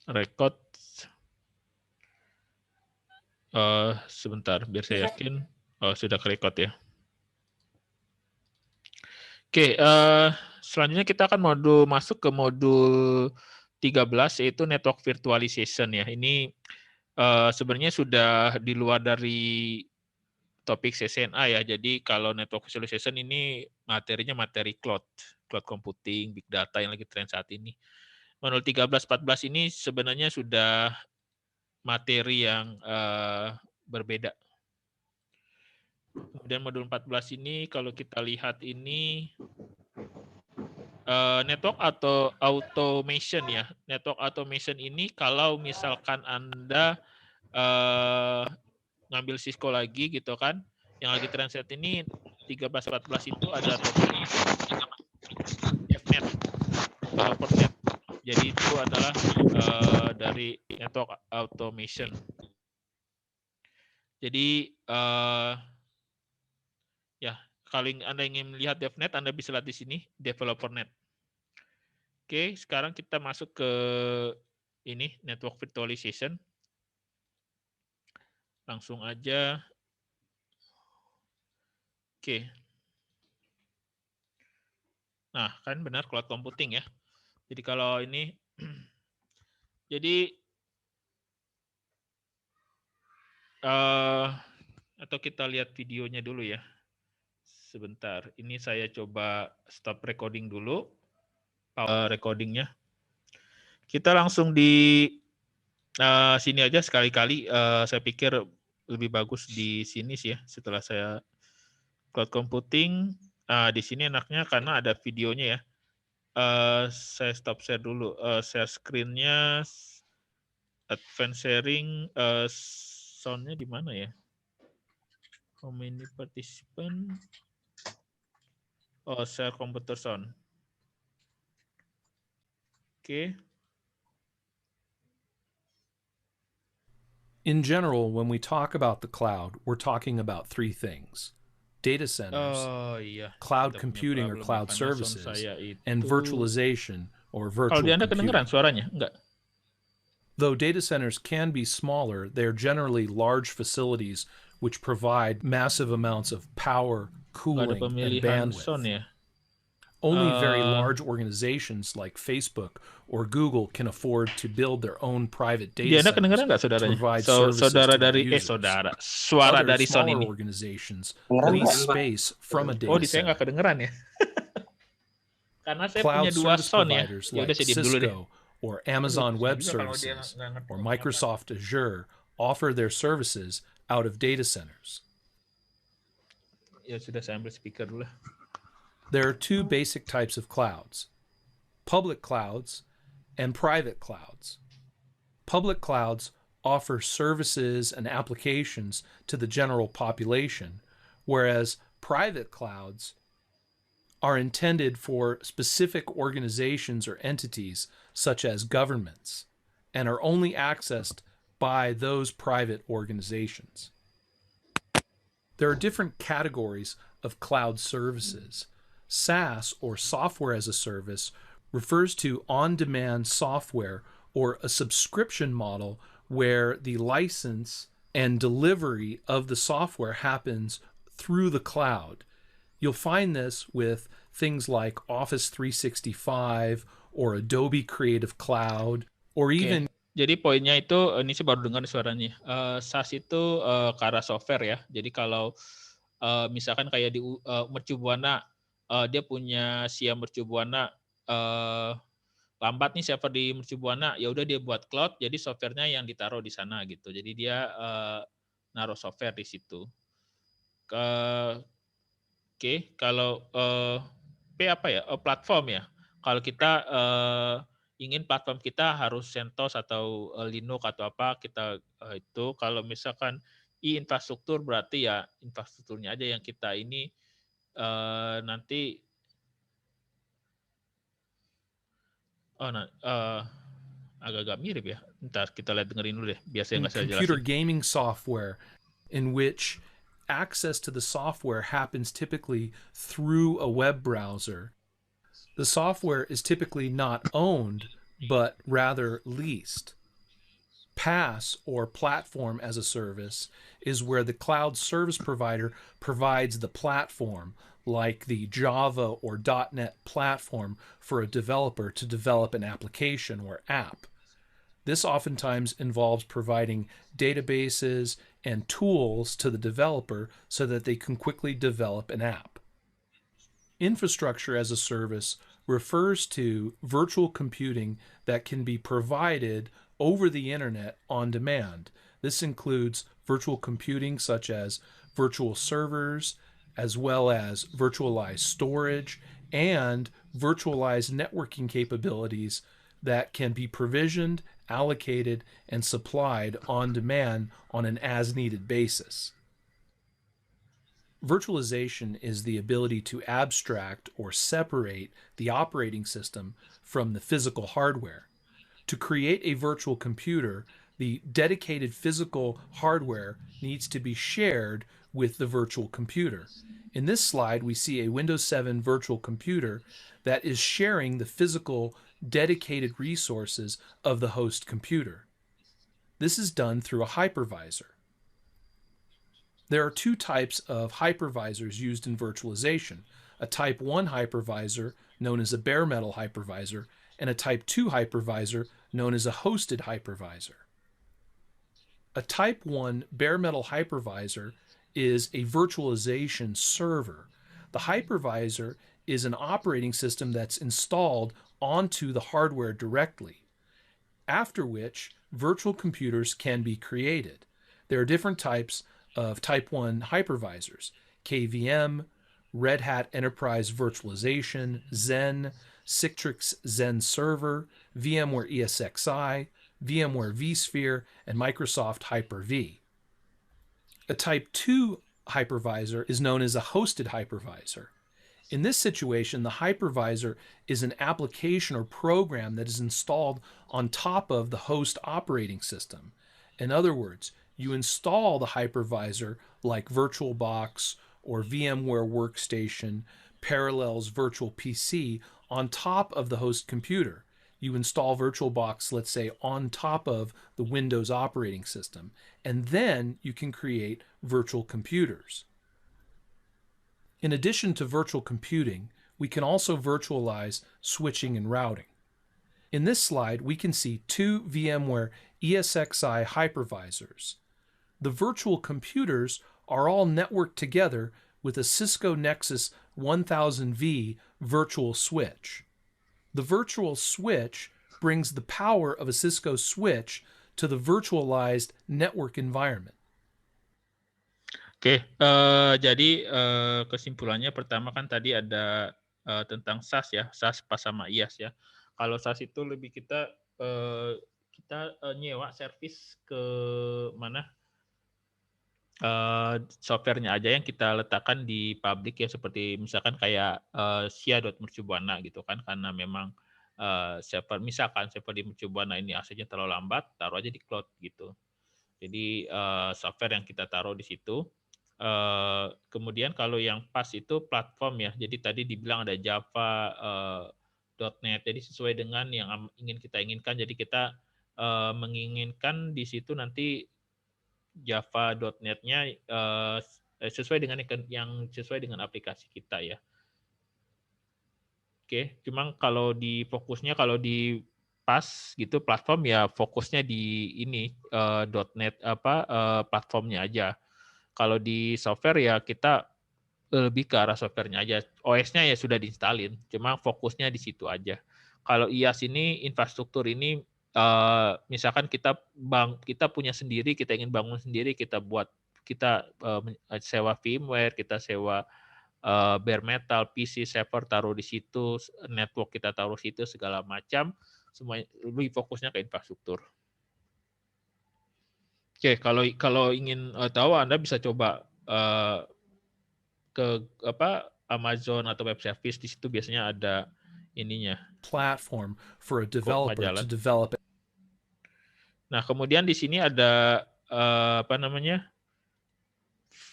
record. Sebentar, biar saya yakin. Oh, sudah ke-record ya. Oke, selanjutnya kita akan masuk ke modul 13, yaitu network virtualization ya. Ini sebenarnya sudah di luar dari topik CCNA ya. Jadi kalau network virtualization ini materinya materi cloud computing, big data yang lagi tren saat ini. Modul 13, 14 ini sebenarnya sudah materi yang berbeda. Kemudian modul 14 ini kalau kita lihat ini network atau automation ya. Network automation ini kalau misalkan Anda ngambil Cisco lagi gitu kan, yang lagi tren saat ini 13-14 itu ada topiknya DevNet, developer net. Jadi itu adalah dari network automation. Jadi ya, kalau Anda ingin melihat DevNet, Anda bisa lihat di sini, developer net. Oke, sekarang kita masuk ke ini, network virtualization. Langsung aja. Oke. Nah, kan benar cloud computing ya. Jadi kalau ini, jadi atau kita lihat videonya dulu ya. Sebentar, ini saya coba stop recording dulu, recordingnya. Kita langsung di sini aja sekali-kali. Saya pikir lebih bagus di sini sih ya. Setelah saya cloud computing, di sini enaknya karena ada videonya ya. Saya stop share dulu. Share screen-nya, advance sharing, sound-nya di mana ya? How many participant? Oh, share computer sound. Oke. In general, when we talk about the cloud, we're talking about three things: data centers, cloud computing or cloud services, and virtualization or Kalau di virtual Anda kedengeran computing. suaranya? Enggak. Though data centers can be smaller, they're generally large facilities which provide massive amounts of power, Enggak ada cooling, and pemilihan sound bandwidth. ya. Only very large organizations like Facebook or Google can afford to build their own private Di data Anda centers kedengeran nggak to saudaranya? provide services Saudara to their dari users. suara Other dari sound smaller ini. organizations Kedengeran lease nggak? space from a Oh, data di saya nggak center. kedengeran ya. Karena saya punya Cloud dua service sound ya. providers Ya udah like saya diem dulu deh. Cisco or Aduh, Amazon pusing Web juga kalau dia Services nggak ngerti or ngomong apa. Microsoft Azure offer their services out of data centers. Ya sudah, saya ambil speaker dulu. There are two basic types of clouds: public clouds and private clouds. Public clouds offer services and applications to the general population, whereas private clouds are intended for specific organizations or entities, such as governments, and are only accessed by those private organizations. There are different categories of cloud services. SaaS, or software as a service, refers to on-demand software or a subscription model where the license and delivery of the software happens through the cloud. You'll find this with things like Office 365 or Adobe Creative Cloud, or even Jadi poinnya itu, ini sih baru dengar suaranya. SaaS itu ke arah software ya. Jadi kalau misalkan kayak di Mercu Buana, dia punya Siam Mercu Buana, lambat nih server di Mercu Buana, ya udah dia buat cloud, jadi softwarenya yang ditaruh di sana gitu. Jadi dia naruh software di situ. Oke, kalau P apa ya? Platform ya. Kalau kita ingin platform kita harus CentOS atau Linux atau apa, kita itu kalau misalkan infrastruktur berarti ya infrastrukturnya aja yang kita ini nanti agak-agak mirip ya. Ntar kita lihat dengerin dulu deh, biasa nggak saya computer jelasin. gaming software, in which access to the software happens typically through a web browser. The software is typically not owned but rather leased. PaaS, or platform as a service, is where the cloud service provider provides the platform, like the Java or .NET platform for a developer to develop an application or app. This oftentimes involves providing databases and tools to the developer so that they can quickly develop an app. Infrastructure as a service refers to virtual computing that can be provided over the internet on demand. This includes virtual computing such as virtual servers, as well as virtualized storage and virtualized networking capabilities that can be provisioned, allocated, and supplied on demand on an as-needed basis. Virtualization is the ability to abstract or separate the operating system from the physical hardware. To create a virtual computer, the dedicated physical hardware needs to be shared with the virtual computer. In this slide, we see a Windows 7 virtual computer that is sharing the physical dedicated resources of the host computer. This is done through a hypervisor. There are two types of hypervisors used in virtualization: a Type 1 hypervisor, known as a bare metal hypervisor, and a Type 2 hypervisor, known as a hosted hypervisor. A Type 1 bare metal hypervisor is a virtualization server. The hypervisor is an operating system that's installed onto the hardware directly, after which virtual computers can be created. There are different types of Type 1 hypervisors: KVM, Red Hat Enterprise Virtualization, Xen, Citrix Xen Server, VMware ESXi, VMware vSphere, and Microsoft Hyper-V. A Type 2 hypervisor is known as a hosted hypervisor. In this situation, the hypervisor is an application or program that is installed on top of the host operating system. In other words, you install the hypervisor like VirtualBox or VMware Workstation, Parallels Virtual PC on top of the host computer. You install VirtualBox, let's say, on top of the Windows operating system, and then you can create virtual computers. In addition to virtual computing, we can also virtualize switching and routing. In this slide, we can see two VMware ESXi hypervisors. The virtual computers are all networked together with a Cisco Nexus 1000V virtual switch. The virtual switch brings the power of a Cisco switch to the virtualized network environment. Oke, jadi kesimpulannya pertama kan tadi ada tentang SAS ya, SAS pas sama IaaS ya. Kalau SAS itu lebih kita nyewa servis ke mana softwarenya aja yang kita letakkan di publik ya, seperti misalkan kayak sia.mercubuana gitu kan, karena memang server misalkan server di Mercubuana ini aksesnya terlalu lambat, taruh aja di cloud gitu. Jadi software yang kita taruh di situ. Kemudian kalau yang PaaS itu platform ya, jadi tadi dibilang ada Java, .NET, jadi sesuai dengan yang kita inginkan. Jadi kita menginginkan di situ nanti Java .NET-nya sesuai dengan yang sesuai dengan aplikasi kita ya. Oke, cuma kalau di fokusnya kalau di PaaS gitu platform ya fokusnya di ini .NET platformnya aja. Kalau di software ya kita lebih ke arah softwarenya aja. OS-nya ya sudah diinstalin, cuma fokusnya di situ aja. Kalau IaaS ini infrastruktur ini misalkan kita punya sendiri, kita ingin bangun sendiri, kita sewa VMware, kita sewa bare metal, PC, server taruh di situ, network kita taruh situ segala macam, semua lebih fokusnya ke infrastruktur. Oke, kalau ingin tahu Anda bisa coba ke Amazon atau web service, di situ biasanya ada ininya. Platform for a developer to develop. Nah, kemudian di sini ada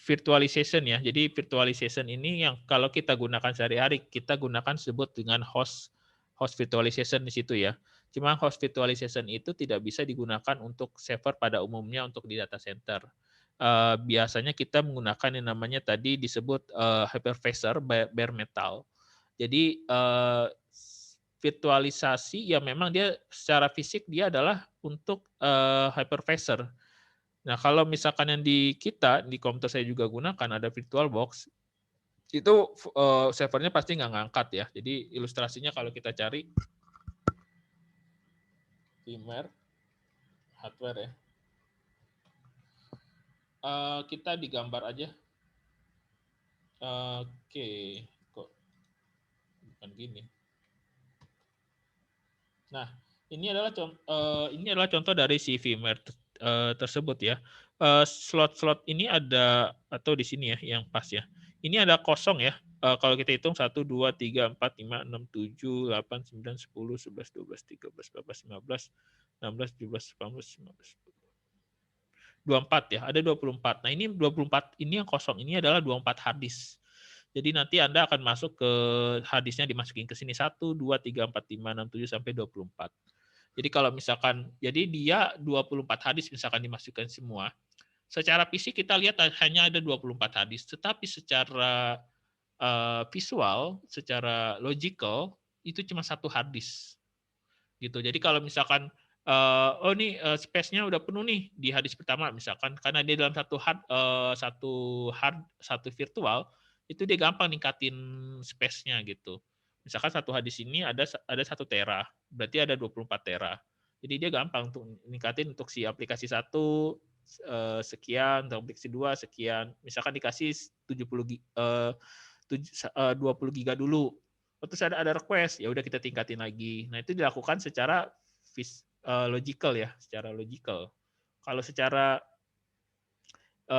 virtualization ya. Jadi virtualization ini yang kalau kita gunakan sehari-hari, kita gunakan sebut dengan host virtualization di situ ya. Cuma host virtualization itu tidak bisa digunakan untuk server pada umumnya untuk di data center. Biasanya kita menggunakan yang namanya tadi disebut hypervisor bare metal. Jadi virtualisasi ya memang dia secara fisik dia adalah untuk hypervisor. Nah, kalau misalkan yang di kita, di komputer saya juga gunakan, ada VirtualBox, itu servernya pasti nggak ngangkat ya. Jadi ilustrasinya kalau kita cari VMware hardware ya, kita digambar aja. Oke, kok bukan gini. Nah, ini adalah contoh dari si VMware tersebut ya. Slot-slot ini ada atau di sini ya yang pas ya. Ini ada kosong ya. Kalau kita hitung 1, 2, 3, 4, 5, 6, 7, 8, 9, 10, 11, 12, 13, 14, 15, 16, 17, 18, 19, 24 ya. Ada 24. Nah, ini 24 ini yang kosong. Ini adalah 24 hard disk. Jadi nanti Anda akan masuk ke hard disknya dimasukin ke sini 1, 2, 3, 4, 5, 6, 7 sampai 24. Jadi kalau misalkan jadi dia 24 hard disk misalkan dimasukkan semua. Secara fisik kita lihat hanya ada 24 hard disk, tetapi secara visual, secara logical itu cuma satu hard disk. Gitu. Jadi kalau misalkan oh nih space-nya udah penuh nih di hard disk pertama misalkan karena dia dalam satu virtual itu dia gampang ningkatin space-nya gitu. Misalkan satu hard disk ini ada 1 tera, berarti ada 24 tera. Jadi dia gampang untuk ningkatin untuk si aplikasi 1 sekian, untuk aplikasi 2 sekian. Misalkan dikasih 20 giga dulu. Terus ada request, ya udah kita tingkatin lagi. Nah, itu dilakukan secara logical ya, secara logical. Kalau secara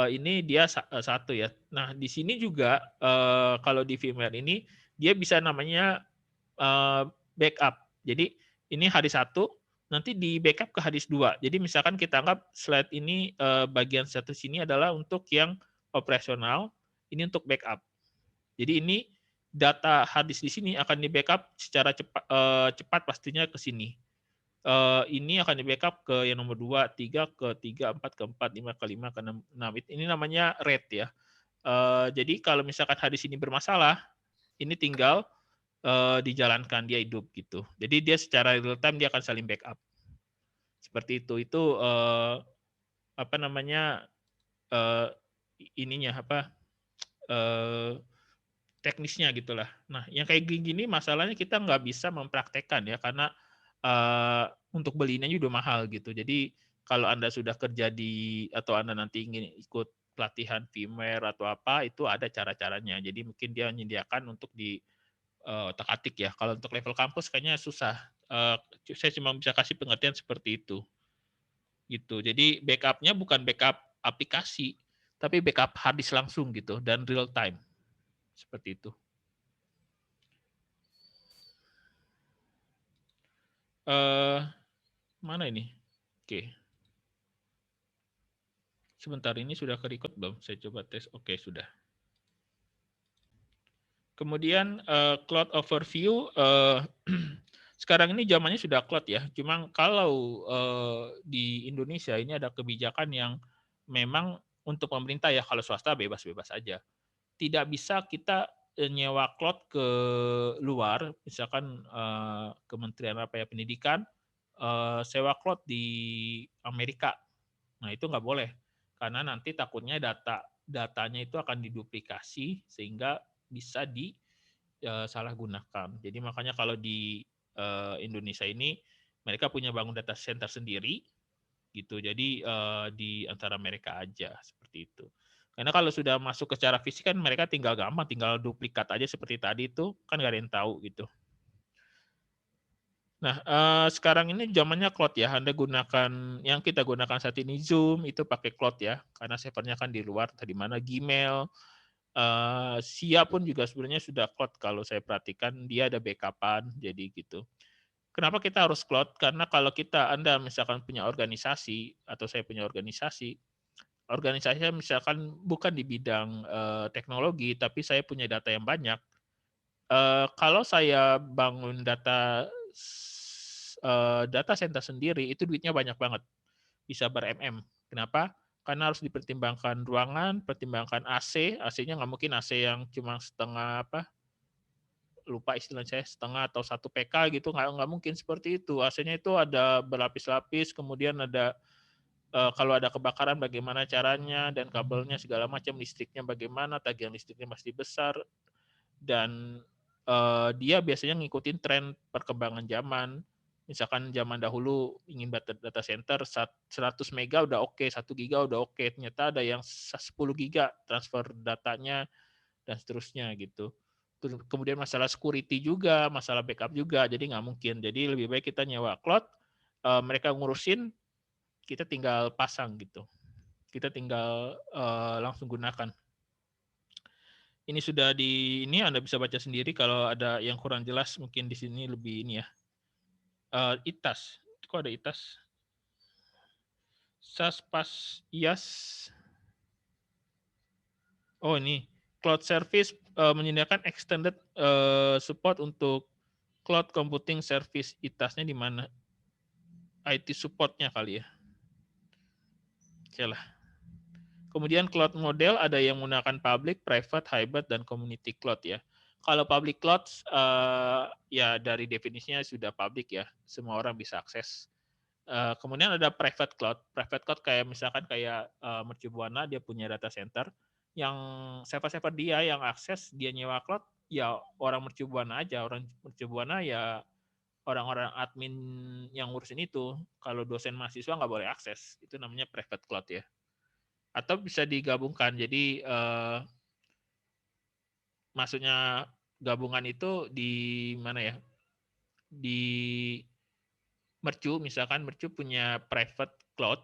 ini dia satu ya. Nah, di sini juga kalau di VMware ini dia bisa namanya backup. Jadi ini hari 1 nanti di backup ke hari 2. Jadi misalkan kita anggap slide ini bagian satu sini adalah untuk yang operasional, ini untuk backup. Jadi ini data hard disk di sini akan di backup secara cepat pastinya ke sini. Ini akan di backup ke yang nomor 2, 3, ke 3, 4, ke 4, 5, ke 5, ke 6. Ini namanya RAID ya. Jadi kalau misalkan hard disk ini bermasalah, ini tinggal dijalankan dia hidup gitu. Jadi dia secara real time dia akan saling backup. Seperti itu. Itu apa namanya ininya apa teknisnya gitulah. Nah, yang kayak gini masalahnya kita nggak bisa mempraktekkan ya karena untuk belinya juga mahal gitu. Jadi kalau Anda sudah kerja atau Anda nanti ingin ikut pelatihan VMware atau apa itu ada cara-caranya. Jadi mungkin dia menyediakan untuk di otak-atik ya. Kalau untuk level kampus kayaknya susah. Saya cuma bisa kasih pengertian seperti itu. Gitu. Jadi backupnya bukan backup aplikasi, tapi backup hard disk langsung gitu dan real time. Seperti itu. Mana ini? Oke. Sebentar, ini sudah ke-record belum? Saya coba tes. Oke, sudah. Kemudian cloud overview. Sekarang ini zamannya sudah cloud ya. Cuma kalau di Indonesia ini ada kebijakan yang memang untuk pemerintah ya, kalau swasta bebas-bebas aja. Tidak bisa kita nyewa cloud ke luar, misalkan Kementerian apa ya Pendidikan, sewa cloud di Amerika. Nah, itu nggak boleh. Karena nanti takutnya datanya itu akan diduplikasi sehingga bisa disalahgunakan. Jadi makanya kalau di Indonesia ini mereka punya bangun data center sendiri gitu. Jadi di antara mereka aja seperti itu. Karena kalau sudah masuk ke secara fisik kan mereka tinggal gampang, tinggal duplikat aja seperti tadi itu kan nggak ada yang tahu gitu. Nah, sekarang ini zamannya cloud ya. Anda gunakan yang kita gunakan saat ini Zoom itu pakai cloud ya, karena servernya kan di luar, di mana Gmail, SIA pun juga sebenarnya sudah cloud kalau saya perhatikan dia ada backup-an jadi gitu. Kenapa kita harus cloud? Karena kalau Anda misalkan punya organisasi atau saya punya organisasi misalkan bukan di bidang teknologi, tapi saya punya data yang banyak. Kalau saya bangun data data center sendiri itu duitnya banyak banget, bisa ber-MM. Kenapa? Karena harus dipertimbangkan ruangan, pertimbangkan AC, AC-nya nggak mungkin AC yang cuma setengah lupa istilah saya, setengah atau 1 PK gitu, nggak mungkin seperti itu. AC-nya itu ada berlapis-lapis, kemudian ada kalau ada kebakaran bagaimana caranya, dan kabelnya segala macam, listriknya bagaimana, tagihan listriknya pasti besar, dan dia biasanya ngikutin tren perkembangan zaman. Misalkan zaman dahulu ingin data center 100 mega udah oke, 1 giga udah oke. Ternyata ada yang 10 giga transfer datanya dan seterusnya gitu. Kemudian masalah security juga, masalah backup juga, jadi nggak mungkin. Jadi lebih baik kita nyewa cloud, mereka ngurusin, kita tinggal pasang gitu. Kita tinggal langsung gunakan. Ini sudah ini Anda bisa baca sendiri, kalau ada yang kurang jelas mungkin di sini lebih ini ya. ITAS, kok ada ITAS? SAS pas IAS. Oh ini cloud service menyediakan extended support untuk cloud computing service. ITAS-nya di mana? IT support-nya kali ya. Oke lah. Kemudian cloud model ada yang menggunakan public, private, hybrid, dan community cloud ya. Kalau public cloud ya dari definisinya sudah public ya, semua orang bisa akses. Kemudian ada private cloud. Private cloud kayak misalkan kayak Mercu Buana, dia punya data center yang server-server dia yang akses, dia nyewa cloud, ya orang Mercu Buana aja. Orang Mercu Buana ya orang-orang admin yang ngurusin itu. Kalau dosen mahasiswa nggak boleh akses. Itu namanya private cloud ya. Atau bisa digabungkan. Jadi maksudnya gabungan itu di mana ya? Di Mercu, misalkan Mercu punya private cloud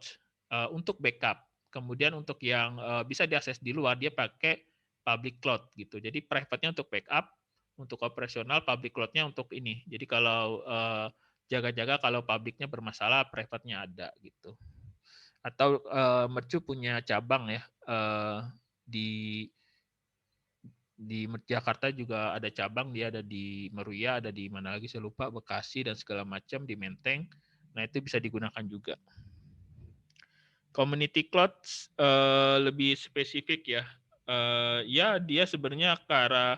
untuk backup. Kemudian untuk yang bisa diakses di luar, dia pakai public cloud gitu. Jadi private-nya untuk backup, untuk operasional, public cloud-nya untuk ini. Jadi kalau jaga-jaga kalau public-nya bermasalah, private-nya ada gitu. Atau Mercu punya cabang ya di Jakarta juga ada cabang, dia ada di Meruya, ada di mana lagi saya lupa, Bekasi dan segala macam, di Menteng. Nah itu bisa digunakan juga. Community cloud lebih spesifik ya. Ya dia sebenarnya ke arah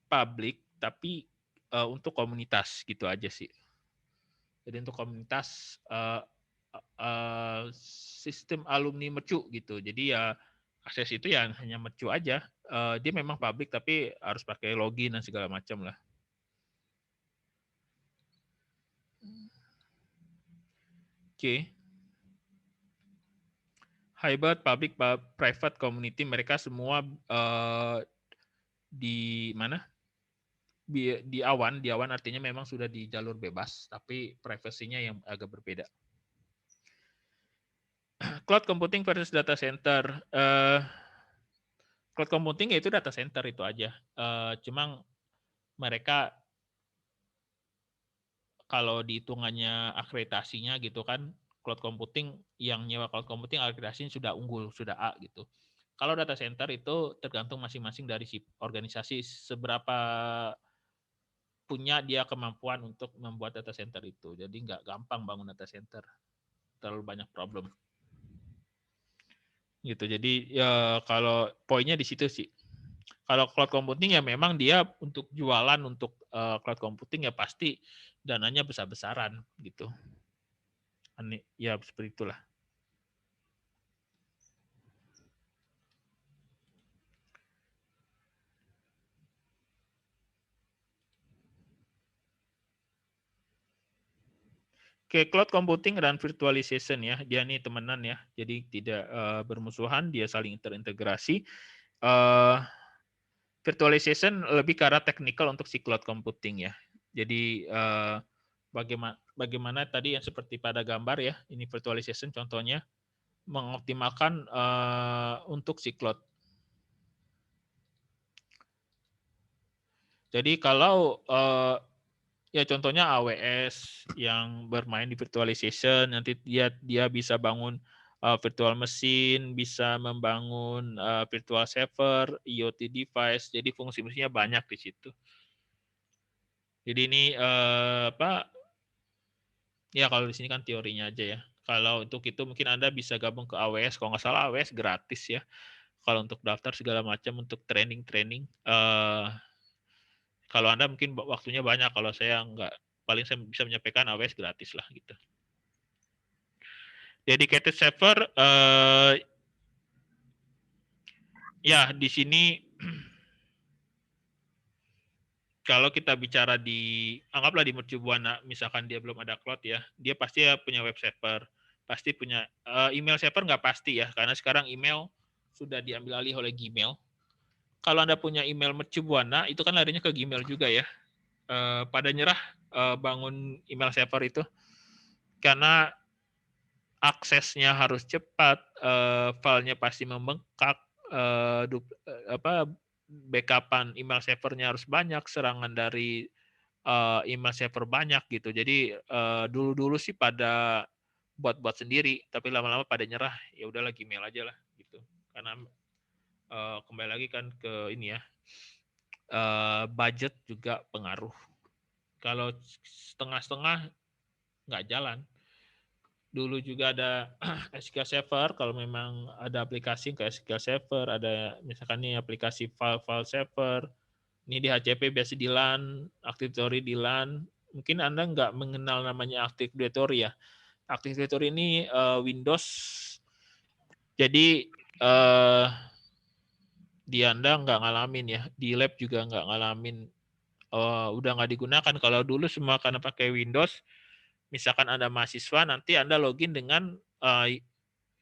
publik, tapi untuk komunitas gitu aja sih. Jadi untuk komunitas sistem alumni Mercu gitu. Jadi ya akses itu ya hanya Mercu aja. Dia memang publik tapi harus pakai login dan segala macam lah. Oke. Hybrid, public, private, community, mereka semua di mana? Di awan artinya memang sudah di jalur bebas, tapi privasinya yang agak berbeda. Cloud computing versus data center. Cloud computing yaitu data center itu aja. Cuma mereka kalau dihitungannya akreditasinya gitu kan, cloud computing yang nyewa cloud computing akreditasinya sudah unggul, sudah A gitu. Kalau data center itu tergantung masing-masing dari si organisasi seberapa punya dia kemampuan untuk membuat data center itu. Jadi nggak gampang bangun data center, terlalu banyak problem. Gitu. Jadi ya kalau poinnya di situ sih. Kalau cloud computing ya memang dia untuk jualan untuk cloud computing ya pasti dananya besar-besaran gitu. Ya seperti itulah. Oke, cloud computing dan virtualization ya, dia nih temenan ya, jadi tidak bermusuhan, dia saling terintegrasi. Virtualization lebih ke arah technical untuk si cloud computing ya. Jadi bagaimana tadi yang seperti pada gambar ya, ini virtualization contohnya, mengoptimalkan untuk si cloud. Jadi kalau ya contohnya AWS yang bermain di virtualization, nanti dia bisa bangun virtual machine, bisa membangun virtual server, IoT device, jadi fungsi-fungsinya banyak di situ. Jadi ini Ya kalau di sini kan teorinya aja ya. Kalau untuk itu mungkin Anda bisa gabung ke AWS. Kalau nggak salah AWS gratis ya. Kalau untuk daftar segala macam untuk training-training. Kalau Anda mungkin waktunya banyak. Kalau saya nggak, paling saya bisa menyampaikan AWS gratis lah gitu. Dedicated server, ya di sini kalau kita bicara anggaplah di Mercubuana, misalkan dia belum ada cloud ya, dia pasti ya punya web server, pasti punya email server nggak pasti ya, karena sekarang email sudah diambil alih oleh Gmail. Kalau Anda punya email Mercubuana, itu kan larinya ke Gmail juga ya. Pada nyerah bangun email server itu, karena aksesnya harus cepat, filenya pasti membengkak, backupan email servernya harus banyak, serangan dari email server banyak gitu. Jadi dulu-dulu sih pada buat sendiri, tapi lama-lama pada nyerah, ya udahlah Gmail aja lah gitu. Karena kembali lagi kan ke ini ya, budget juga pengaruh. Kalau setengah-setengah nggak jalan. Dulu juga ada SQL Server, kalau memang ada aplikasi ke SQL Server, ada misalkan nih aplikasi file server, ini di HCP biasa di LAN, Active Directory di LAN, mungkin Anda nggak mengenal namanya Active Directory ya. Active Directory ini Windows, jadi di Anda nggak ngalamin ya, di lab juga nggak ngalamin, udah nggak digunakan. Kalau dulu semua karena pakai Windows, misalkan Anda mahasiswa, nanti Anda login dengan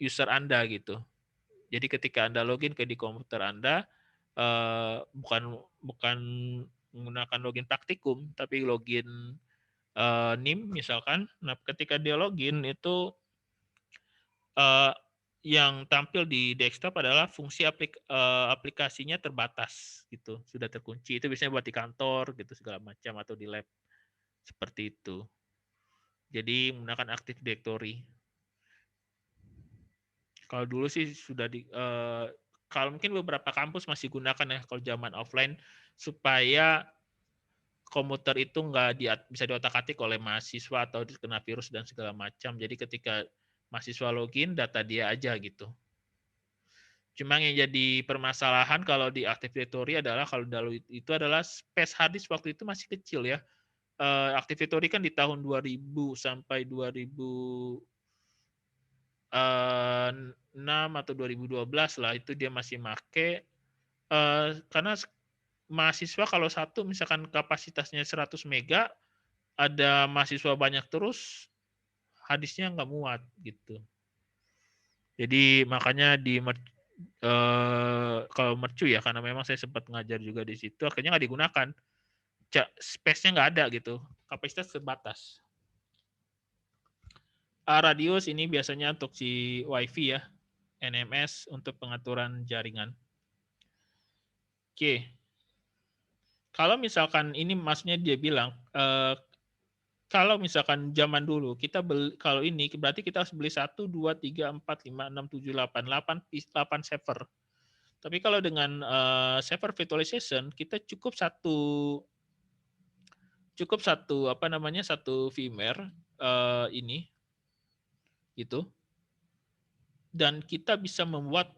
user Anda gitu. Jadi ketika Anda login ke di komputer Anda, bukan menggunakan login praktikum, tapi login NIM misalkan. Nah, ketika dia login itu yang tampil di desktop adalah fungsi aplikasinya terbatas gitu, sudah terkunci. Itu biasanya buat di kantor gitu segala macam atau di lab seperti itu. Jadi menggunakan Active Directory. Kalau dulu sih sudah kalau mungkin beberapa kampus masih gunakan ya kalau zaman offline, supaya komputer itu nggak bisa diotak-atik oleh mahasiswa atau kena virus dan segala macam. Jadi ketika mahasiswa login, data dia aja gitu. Cuma yang jadi permasalahan kalau di Active Directory adalah kalau dulu itu adalah space hard disk waktu itu masih kecil ya. Active Directory kan di tahun 2000 sampai 2006 atau 2012 lah itu dia masih make, karena mahasiswa kalau satu misalkan kapasitasnya 100 mega, ada mahasiswa banyak terus, hadisnya nggak muat gitu. Jadi makanya kalau mercu ya, karena memang saya sempat ngajar juga di situ, akhirnya nggak digunakan. Space-nya nggak ada gitu, kapasitas terbatas. Radius ini biasanya untuk si WiFi ya, NMS untuk pengaturan jaringan. Oke. Kalau misalkan ini maksudnya dia bilang, kalau misalkan zaman dulu kita beli, kalau ini berarti kita harus beli 1, 2, 3, 4, 5, 6, 7, 8 server. Tapi kalau dengan server virtualization kita cukup satu satu VMware ini gitu, dan kita bisa membangun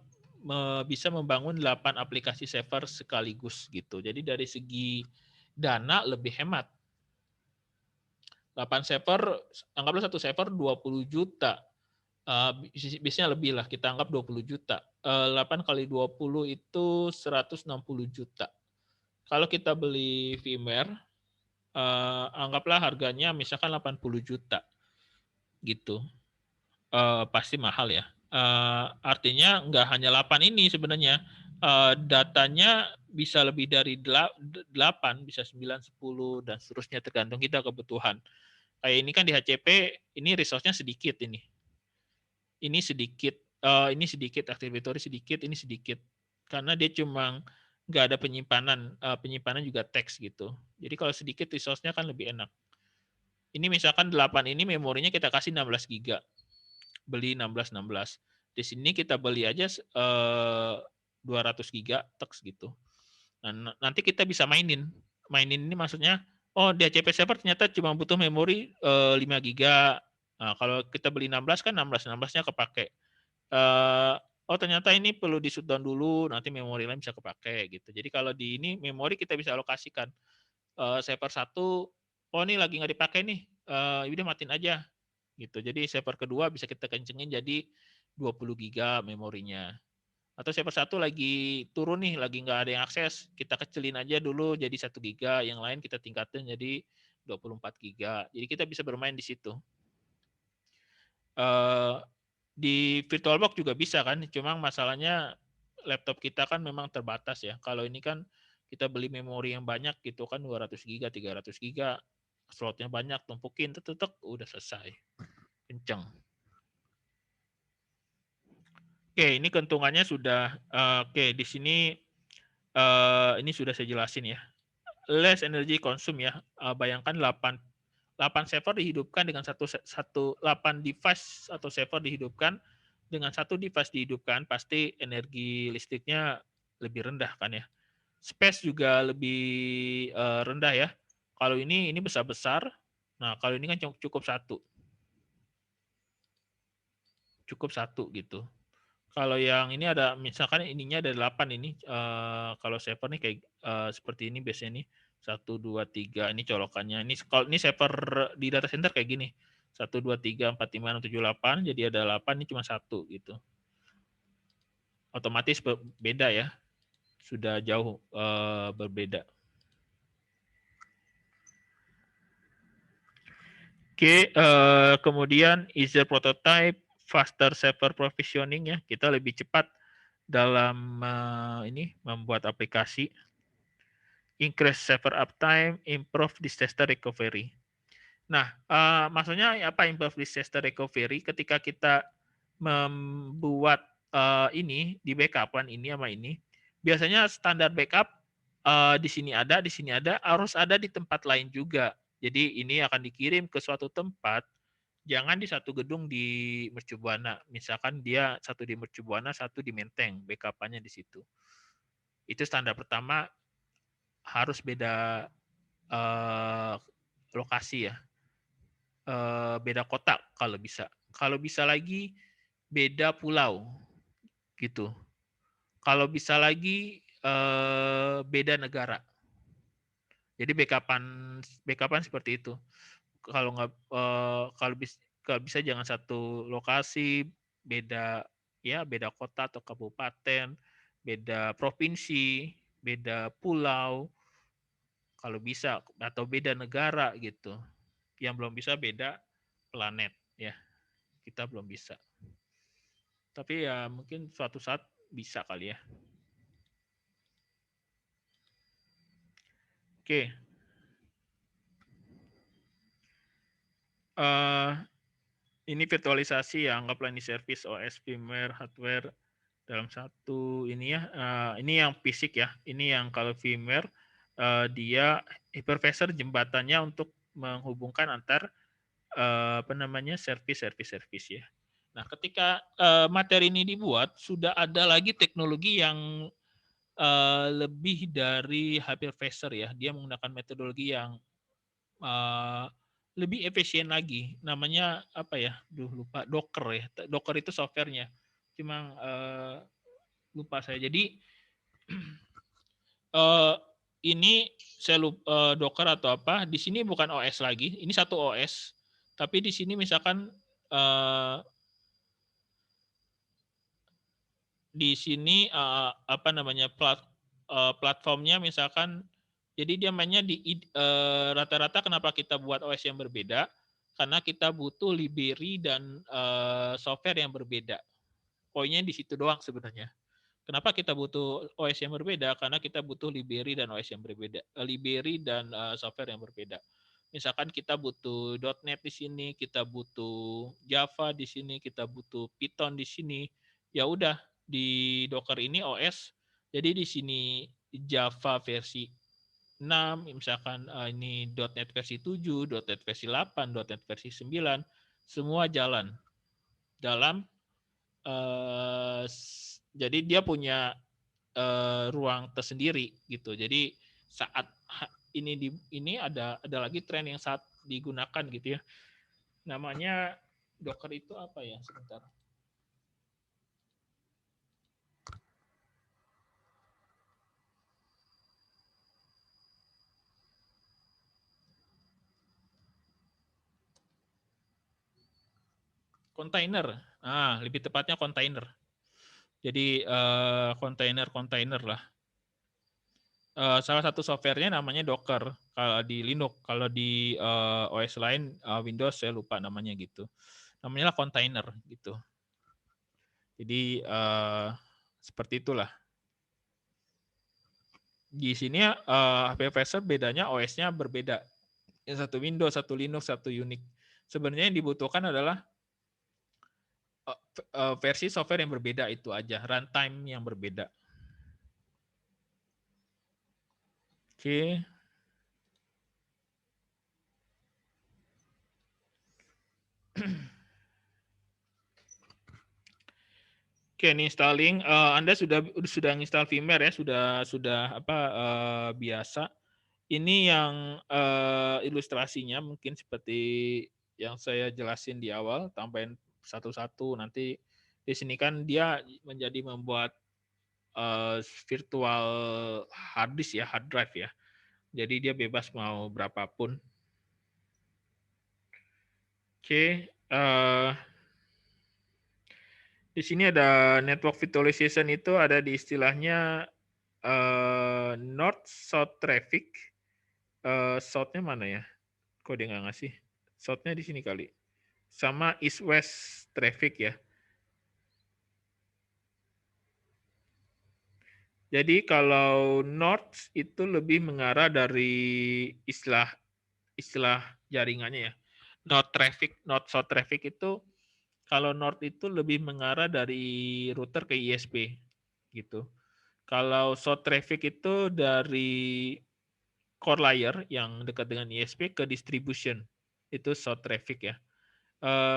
8 aplikasi server sekaligus gitu. Jadi dari segi dana lebih hemat. 8 server, anggaplah satu server 20 juta. Biasanya lebih lah, kita anggap 20 juta. 8 kali 20 itu 160 juta. Kalau kita beli VMware, anggaplah harganya misalkan 80 juta. Gitu. Pasti mahal ya. Artinya nggak hanya 8 ini sebenarnya. Datanya bisa lebih dari 8, bisa 9, 10, dan seterusnya tergantung kita kebutuhan. Kayak ini kan di HCP, ini resource-nya sedikit ini. Ini sedikit, Active Directory sedikit, ini sedikit. Karena dia cuma nggak ada penyimpanan juga teks gitu. Jadi kalau sedikit resource-nya kan lebih enak. Ini misalkan 8 ini memorinya kita kasih 16 giga. Beli 16. Di sini kita beli aja 200 giga teks gitu. Nah, nanti kita bisa mainin ini maksudnya, oh di HCP server ternyata cuma butuh memori 5 giga, Nah, kalau kita beli 16 kan 16-nya kepake. Oh ternyata ini perlu di shutdown dulu, nanti memori lain bisa kepake gitu. Jadi kalau di ini memori kita bisa alokasikan. Saver 1, oh ini lagi nggak dipakai nih, udah matiin aja gitu. Jadi saver kedua bisa kita kencengin jadi 20 giga memorinya. Atau saver 1 lagi turun nih, lagi nggak ada yang akses, kita kecilin aja dulu jadi 1 giga, yang lain kita tingkatin jadi 24 giga. Jadi kita bisa bermain di situ. Di VirtualBox juga bisa kan, cuma masalahnya laptop kita kan memang terbatas ya. Kalau ini kan kita beli memori yang banyak gitu kan 200 giga, 300 giga, slotnya banyak, tumpukin, tetek, udah selesai. Kenceng. Oke, ini keuntungannya sudah, oke, di sini ini sudah saya jelasin ya. Less energy consume ya. Bayangkan 8 server dihidupkan dengan 8 device atau server dihidupkan dengan 1 device dihidupkan, pasti energi listriknya lebih rendah kan ya. Space juga lebih rendah ya. Kalau ini besar-besar. Nah, kalau ini kan cukup 1. Cukup 1 gitu. Kalau yang ini ada, misalkan ininya ada 8 ini, kalau server nih kayak seperti ini biasanya nih, 1, 2, 3, ini colokannya. Kalau ini server di data center kayak gini, 1, 2, 3, 4, 5, 6, 7, 8, jadi ada 8, ini cuma 1 gitu. Otomatis beda ya, sudah jauh berbeda. Oke, kemudian easier prototype, faster server provisioning ya, kita lebih cepat dalam ini membuat aplikasi. Increase server uptime, improve disaster recovery. Nah, maksudnya apa improve disaster recovery? Ketika kita membuat ini di backupan ini sama ini, biasanya standar backup di sini ada, harus ada di tempat lain juga. Jadi ini akan dikirim ke suatu tempat, jangan di satu gedung di Mercubuana. Misalkan dia satu di Mercubuana, satu di Menteng, backupannya di situ. Itu standar pertama, harus beda lokasi ya, beda kota kalau bisa. Kalau bisa lagi beda pulau gitu. Kalau bisa lagi beda negara. Jadi backupan seperti itu. Kalau nggak kalau bisa jangan satu lokasi, beda ya, beda kota atau kabupaten, beda provinsi, beda pulau, kalau bisa, atau beda negara gitu. Yang belum bisa beda planet ya, kita belum bisa. Tapi ya mungkin suatu saat bisa kali ya. Oke. Ini virtualisasi ya, anggaplah ini service OS, firmware, hardware dalam satu ini ya. Ini yang fisik ya. Ini yang kalau firmware dia hypervisor jembatannya untuk menghubungkan antar service ya. Nah, ketika materi ini dibuat, sudah ada lagi teknologi yang lebih dari hypervisor ya. Dia menggunakan metodologi yang lebih efisien lagi. Namanya apa ya? Lupa. Docker ya. Docker itu softwarenya. Cuma lupa saya. Jadi ini saya lupa Docker atau apa. Di sini bukan OS lagi. Ini satu OS. Tapi di sini misalkan di sini apa namanya platformnya misalkan, jadi dia mainnya di rata-rata kenapa kita buat OS yang berbeda, karena kita butuh library dan software yang berbeda. Poinnya di situ doang sebenarnya. Kenapa kita butuh OS yang berbeda? Karena kita butuh library dan OS yang berbeda, library dan software yang berbeda. Misalkan kita butuh .NET di sini, kita butuh Java di sini, kita butuh Python di sini. Ya udah, di Docker ini OS. Jadi di sini Java versi 6, misalkan ini .NET versi 7, .NET versi 8, .NET versi 9, semua jalan dalam jadi dia punya ruang tersendiri gitu. Jadi saat ini ada lagi tren yang saat digunakan gitu ya. Namanya Docker itu apa ya? Sebentar. Container. Lebih tepatnya container. Jadi kontainer lah. Salah satu softwarenya namanya Docker kalau di Linux. Kalau di OS lain Windows saya lupa namanya gitu. Namanya lah container gitu. Jadi seperti itulah. Di sini hypervisor bedanya OS-nya berbeda. Yang satu Windows, satu Linux, satu Unix. Sebenarnya yang dibutuhkan adalah versi software yang berbeda itu aja, runtime yang berbeda. Oke. Oke, ini installing. Anda sudah install firmware ya, sudah biasa. Ini yang ilustrasinya mungkin seperti yang saya jelasin di awal, tambahin satu-satu. Nanti di sini kan dia menjadi membuat virtual hard disk ya, hard drive ya. Jadi dia bebas mau berapapun. Oke. Di sini ada network virtualization itu ada di istilahnya north-south traffic. South-nya mana ya? Kok dia nggak ngasih? South-nya di sini kali. Sama east-west traffic ya. Jadi kalau north itu lebih mengarah dari istilah jaringannya ya. North-south traffic itu kalau north itu lebih mengarah dari router ke ISP gitu. Kalau south traffic itu dari core layer yang dekat dengan ISP ke distribution. Itu south traffic ya.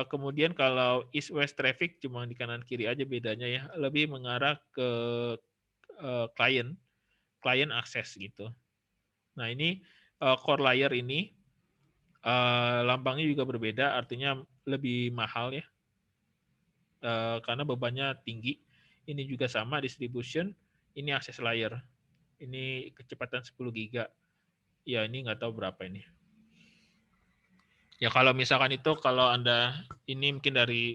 Kemudian kalau east west traffic cuma di kanan kiri aja bedanya ya, lebih mengarah ke client akses gitu. Nah, ini core layer ini lambangnya juga berbeda, artinya lebih mahal ya. Karena bebannya tinggi. Ini juga sama distribution, ini access layer. Ini kecepatan 10 giga. Ya, ini nggak tahu berapa ini. Ya kalau misalkan itu kalau Anda ini mungkin dari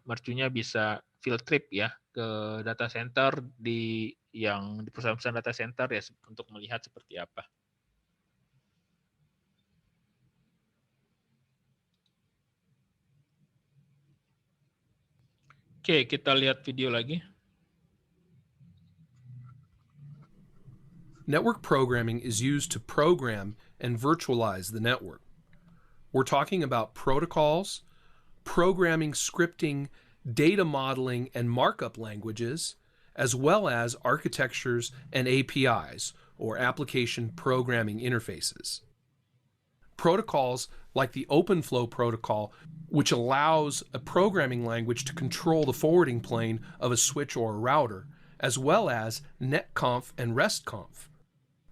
mercunya bisa field trip ya ke data center di perusahaan-perusahaan data center ya untuk melihat seperti apa. Oke, kita lihat video lagi. Network programming is used to program and virtualize the network. We're talking about protocols, programming, scripting, data modeling, and markup languages, as well as architectures and APIs, or application programming interfaces. Protocols like the OpenFlow protocol, which allows a programming language to control the forwarding plane of a switch or a router, as well as netconf and restconf.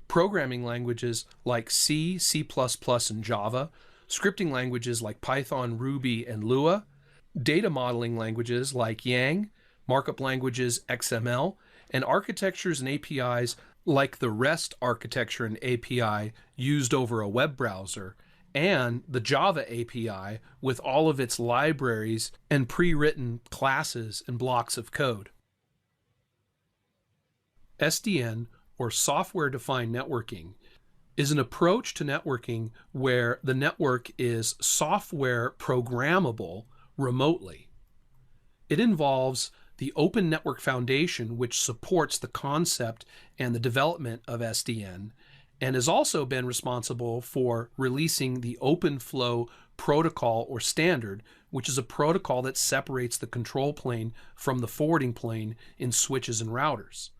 Programming languages like C, C++, and Java, scripting languages like Python, Ruby, and Lua, data modeling languages like Yang, markup languages XML, and architectures and APIs like the REST architecture and API used over a web browser, and the Java API with all of its libraries and pre-written classes and blocks of code. SDN, or software-defined networking, is an approach to networking where the network is software programmable remotely. It involves the Open Network Foundation, which supports the concept and the development of SDN, and has also been responsible for releasing the OpenFlow protocol or standard, which is a protocol that separates the control plane from the forwarding plane in switches and routers.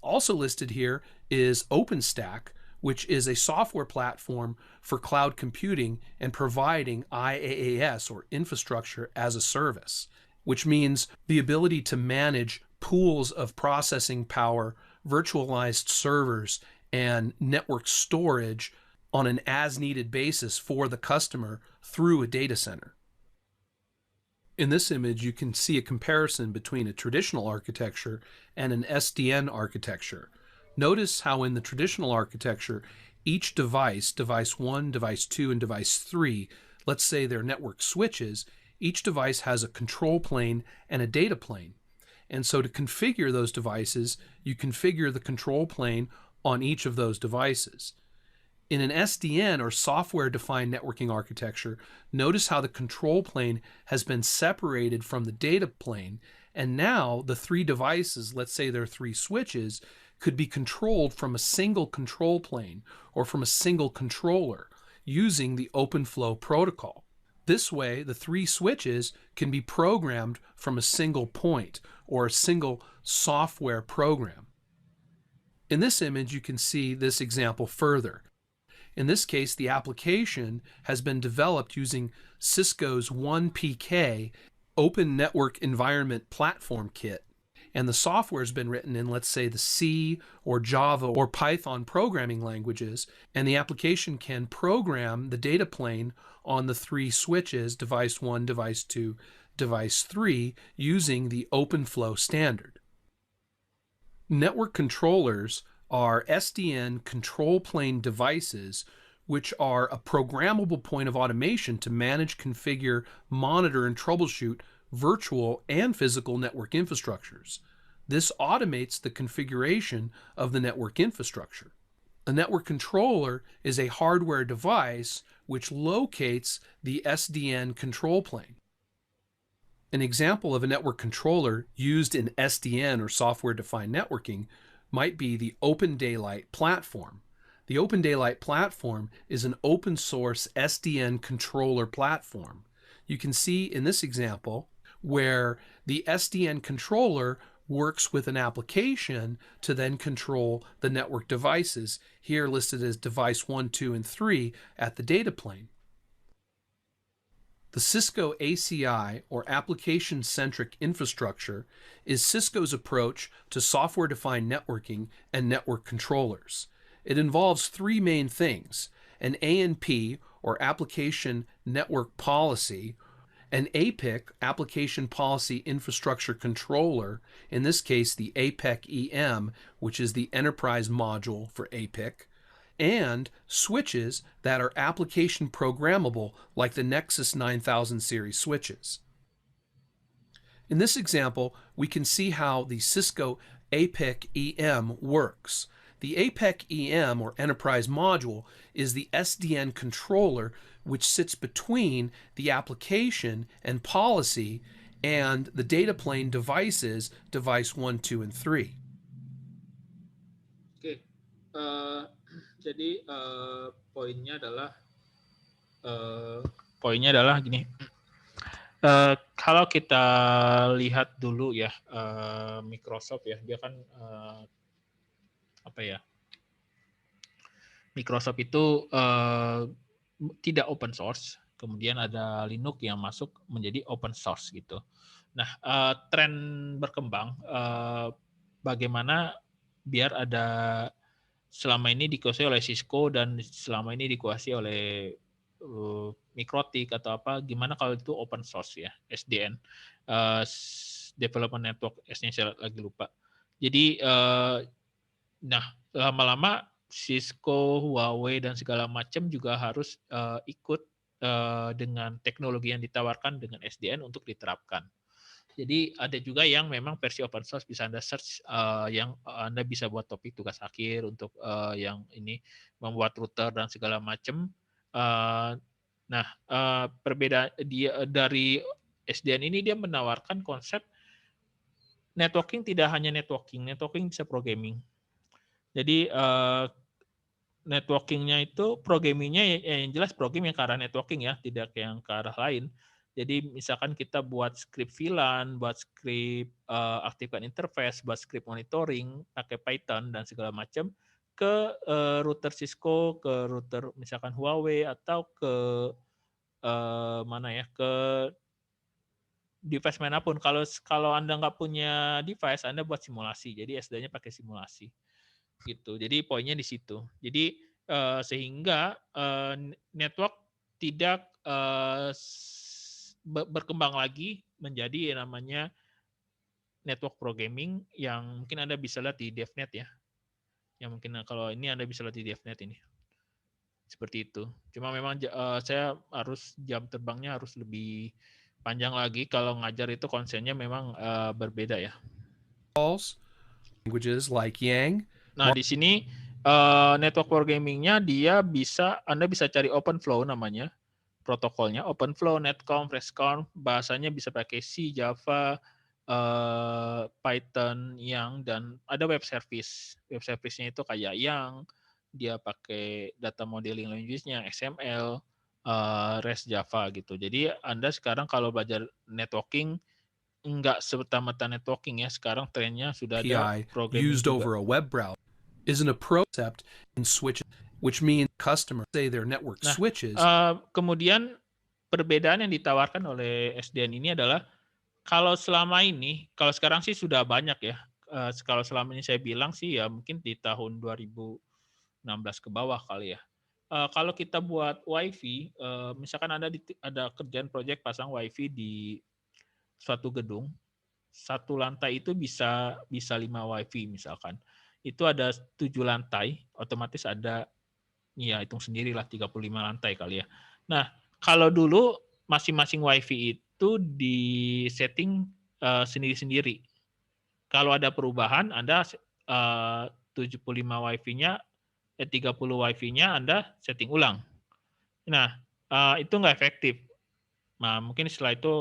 Also listed here is OpenStack, which is a software platform for cloud computing and providing IaaS, or infrastructure as a service, which means the ability to manage pools of processing power, virtualized servers, and network storage on an as-needed basis for the customer through a data center. In this image, you can see a comparison between a traditional architecture and an SDN architecture. Notice how in the traditional architecture, each device, device 1, device 2, and device 3, let's say they're network switches, each device has a control plane and a data plane. And so to configure those devices, you configure the control plane on each of those devices. In an SDN or software-defined networking architecture, notice how the control plane has been separated from the data plane, and now the three devices, let's say there are three switches, could be controlled from a single control plane or from a single controller using the OpenFlow protocol. This way, the three switches can be programmed from a single point or a single software program. In this image, you can see this example further. In this case, the application has been developed using Cisco's 1PK Open Network Environment Platform Kit, and the software has been written in, let's say, the C or Java or Python programming languages, and the application can program the data plane on the three switches, device 1, device 2, device 3, using the OpenFlow standard. Network controllers are SDN control plane devices, which are a programmable point of automation to manage, configure, monitor, and troubleshoot virtual and physical network infrastructures. This automates the configuration of the network infrastructure. A network controller is a hardware device which locates the SDN control plane. An example of a network controller used in SDN or software-defined networking might be the Open Daylight platform. The Open Daylight platform is an open source SDN controller platform. You can see in this example where the SDN controller works with an application to then control the network devices, here listed as device 1, 2, and 3 at the data plane. The Cisco ACI, or Application-Centric Infrastructure, is Cisco's approach to software-defined networking and network controllers. It involves three main things: an ANP, or Application Network Policy, an APIC, Application Policy Infrastructure Controller, in this case the APEC-EM, which is the enterprise module for APIC, and switches that are application programmable like the Nexus 9000 series switches. In this example, we can see how the Cisco APEC-EM works. The APEC-EM, or enterprise module, is the SDN controller which sits between the application and policy and the data plane devices, device 1, 2, and 3. Oke, jadi poinnya adalah gini. Kalau kita lihat dulu ya, Microsoft ya, dia kan Microsoft itu tidak open source, kemudian ada Linux yang masuk menjadi open source gitu. Nah, tren berkembang bagaimana biar ada, selama ini dikuasai oleh Cisco dan selama ini dikuasai oleh Mikrotik atau apa, gimana kalau itu open source ya, SDN, Development Network, S-nya saya lagi lupa. Jadi, nah lama-lama Cisco, Huawei, dan segala macam juga harus ikut dengan teknologi yang ditawarkan dengan SDN untuk diterapkan. Jadi ada juga yang memang versi open source, bisa Anda search, yang Anda bisa buat topik tugas akhir untuk yang ini membuat router dan segala macam. Nah, perbedaan dia dari SDN ini, dia menawarkan konsep networking, tidak hanya networking bisa programming. Jadi networkingnya itu, programmingnya yang jelas program yang ke arah networking ya, tidak yang ke arah lain. Jadi misalkan kita buat script VLAN, buat script aktifkan interface, buat script monitoring pakai Python dan segala macam ke router Cisco, ke router misalkan Huawei, atau ke ke device manapun. Kalau Anda nggak punya device, Anda buat simulasi. Jadi SD-nya pakai simulasi. Gitu. Jadi poinnya di situ. Jadi sehingga network tidak berkembang lagi menjadi yang namanya network programming yang mungkin Anda bisa lihat di DevNet ya. Yang mungkin kalau ini Anda bisa lihat di DevNet ini. Seperti itu. Cuma memang saya harus jam terbangnya harus lebih panjang lagi. Kalau ngajar itu konsennya memang berbeda ya. Languages like Yang. Nah, di sini network programming-nya Anda bisa cari OpenFlow namanya. Protokolnya OpenFlow, Netcom, Frescon, bahasanya bisa pakai C, Java, Python, Yang, dan ada web service. Web service-nya itu kayak Yang, dia pakai data modeling language-nya, XML, REST Java gitu. Jadi Anda sekarang kalau belajar networking, enggak serta-merta networking ya. Sekarang trennya sudah ada API programming used juga. over a web browser isn't a concept in switches, which means customers say their network Nah, switches. kemudian perbedaan yang ditawarkan oleh SDN ini adalah kalau sekarang sih sudah banyak ya. Kalau selama ini saya bilang sih ya mungkin di tahun 2016 ke bawah kali ya. Kalau kita buat WiFi, misalkan ada kerjaan proyek pasang WiFi di suatu gedung, satu lantai itu bisa 5 WiFi misalkan. Itu ada 7 lantai, otomatis ada ya hitung sendirilah 35 lantai kali ya. Nah, kalau dulu masing-masing WiFi itu di setting sendiri-sendiri. Kalau ada perubahan, Anda 75 WiFi-nya 30 WiFi-nya Anda setting ulang. Nah, itu nggak efektif. Nah, mungkin setelah itu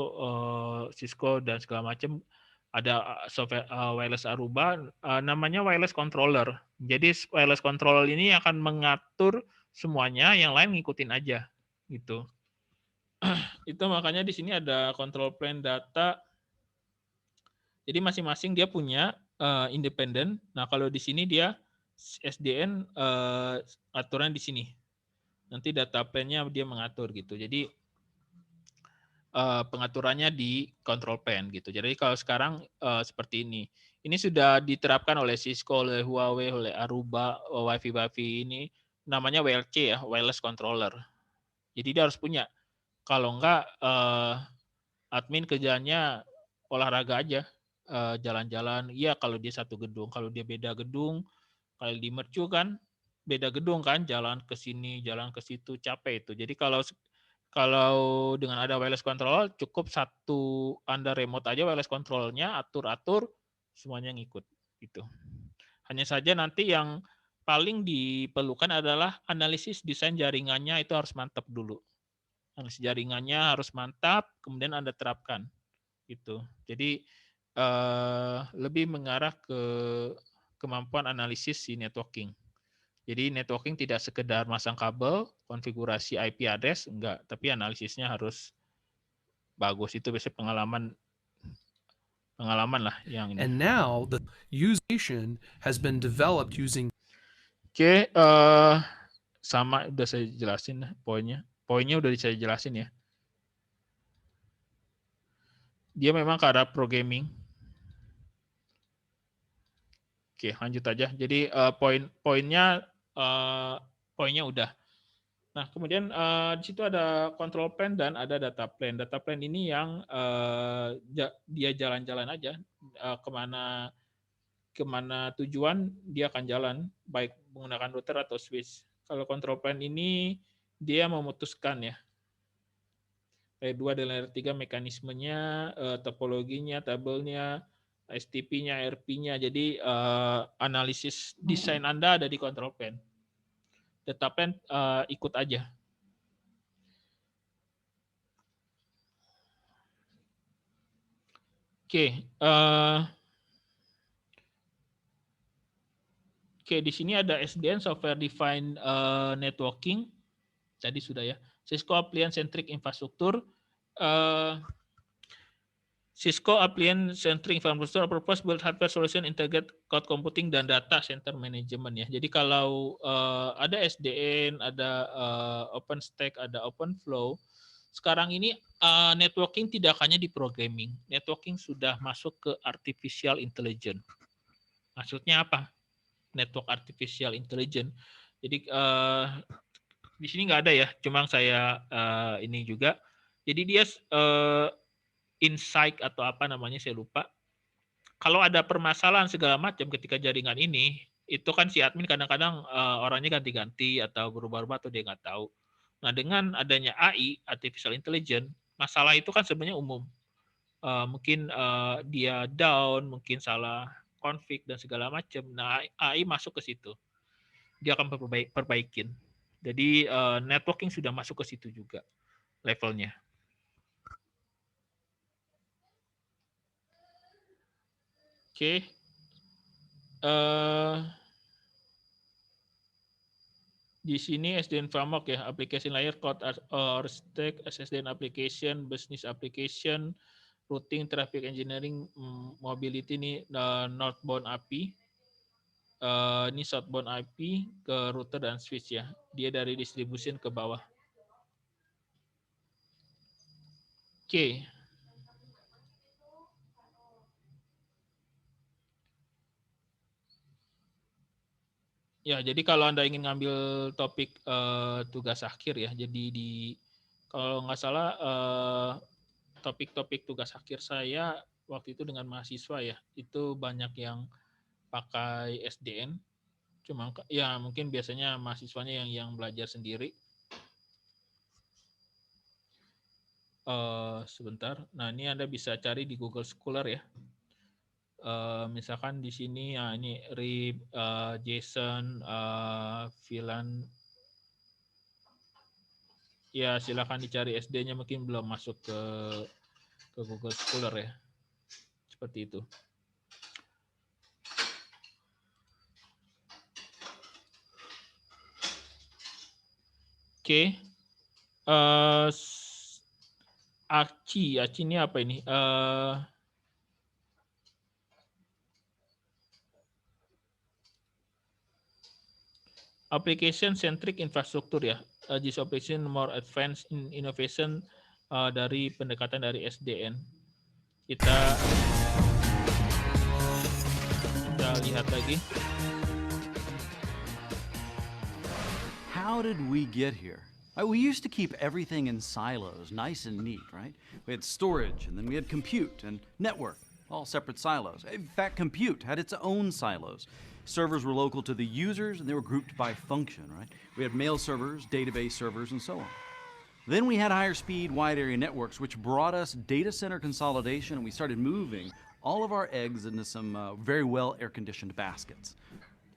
Cisco dan segala macam ada software wireless Aruba, namanya wireless controller. Jadi wireless controller ini akan mengatur semuanya, yang lain ngikutin aja, gitu. Itu makanya di sini ada control plane data. Jadi masing-masing dia punya independen. Nah, kalau di sini dia SDN aturan di sini. Nanti data plane-nya dia mengatur gitu. Jadi pengaturannya di control plane gitu. Jadi kalau sekarang seperti ini. Ini sudah diterapkan oleh Cisco, oleh Huawei, oleh Aruba, Wi-Fi ini namanya WLC ya, wireless controller. Jadi dia harus punya. Kalau enggak admin kerjanya olahraga aja, jalan-jalan. Iya kalau dia satu gedung, kalau dia beda gedung, kalau di mercu kan beda gedung kan, jalan ke sini, jalan ke situ, capek itu. Jadi kalau dengan ada wireless control, cukup satu Anda remote aja wireless controlnya, atur-atur, semuanya ngikut. Gitu. Hanya saja nanti yang paling diperlukan adalah analisis desain jaringannya itu harus mantap dulu. Analisis jaringannya harus mantap, kemudian Anda terapkan. Gitu. Jadi lebih mengarah ke kemampuan analisis si networking. Jadi networking tidak sekedar masang kabel, konfigurasi IP address, enggak, tapi analisisnya harus bagus. Itu biasanya pengalaman lah yang ini. And now the usation has been developed using. Oke, sama udah saya jelasin poinnya. Poinnya udah saya jelasin ya. Dia memang ke arah programming. Oke, lanjut aja. Jadi poinnya udah. Nah, kemudian di situ ada control plane dan ada data plane. Data plane ini yang dia jalan-jalan aja kemana tujuan dia akan jalan, baik menggunakan router atau switch. Kalau control plane ini dia memutuskan ya. Layer 2 dan layer 3 mekanismenya, topologinya, tabelnya, STP-nya, RP-nya. Jadi analisis desain Anda ada di control plane. Data plane ikut aja. Oke, di sini ada SDN Software Defined Networking. Tadi sudah ya. Cisco Appliance Centric Infrastructure. Cisco Appliance Centric Infrastructure purpose build hardware solution integrate cloud computing dan data center management ya. Jadi kalau ada SDN, ada OpenStack, ada OpenFlow. Sekarang ini networking tidak hanya di programming. Networking sudah masuk ke artificial intelligence. Maksudnya apa? Network artificial intelligence. Jadi di sini nggak ada ya, cuma saya ini juga Jadi dia insight atau apa namanya saya lupa. Kalau ada permasalahan segala macam ketika jaringan ini, itu kan si admin kadang-kadang orangnya ganti-ganti atau berubah-ubah atau dia nggak tahu. Nah dengan adanya AI, artificial intelligence, masalah itu kan sebenarnya umum. Mungkin dia down, mungkin salah config dan segala macam. Nah AI masuk ke situ, dia akan perbaikin. Jadi networking sudah masuk ke situ juga levelnya. Oke. Di sini SDN framework ya, application layer, code or stack, SSDN application, business application, routing, traffic engineering, mobility ini northbound API. Ini southbound IP ke router dan switch ya. Dia dari distribution ke bawah. Oke. Ya, jadi kalau Anda ingin ngambil topik tugas akhir ya, jadi kalau nggak salah topik-topik tugas akhir saya waktu itu dengan mahasiswa ya, itu banyak yang pakai SDN. Cuma ya mungkin biasanya mahasiswanya yang belajar sendiri. Sebentar. Nah, ini Anda bisa cari di Google Scholar ya. Misalkan di sini ya ini Rip, Jason, Philan. Ya silakan dicari SD-nya, mungkin belum masuk ke Google Scholar ya. Seperti itu. Oke. Aci ini apa ini? Application centric infrastruktur ya. This operation more advanced in innovation dari pendekatan dari SDN. Kita lihat lagi. How did we get here? We used to keep everything in silos, nice and neat, right? We had storage, and then we had compute and network, all separate silos. In fact, compute had its own silos. Servers were local to the users, and they were grouped by function, right? We had mail servers, database servers, and so on. Then we had higher speed, wide area networks, which brought us data center consolidation, and we started moving all of our eggs into some very well air-conditioned baskets.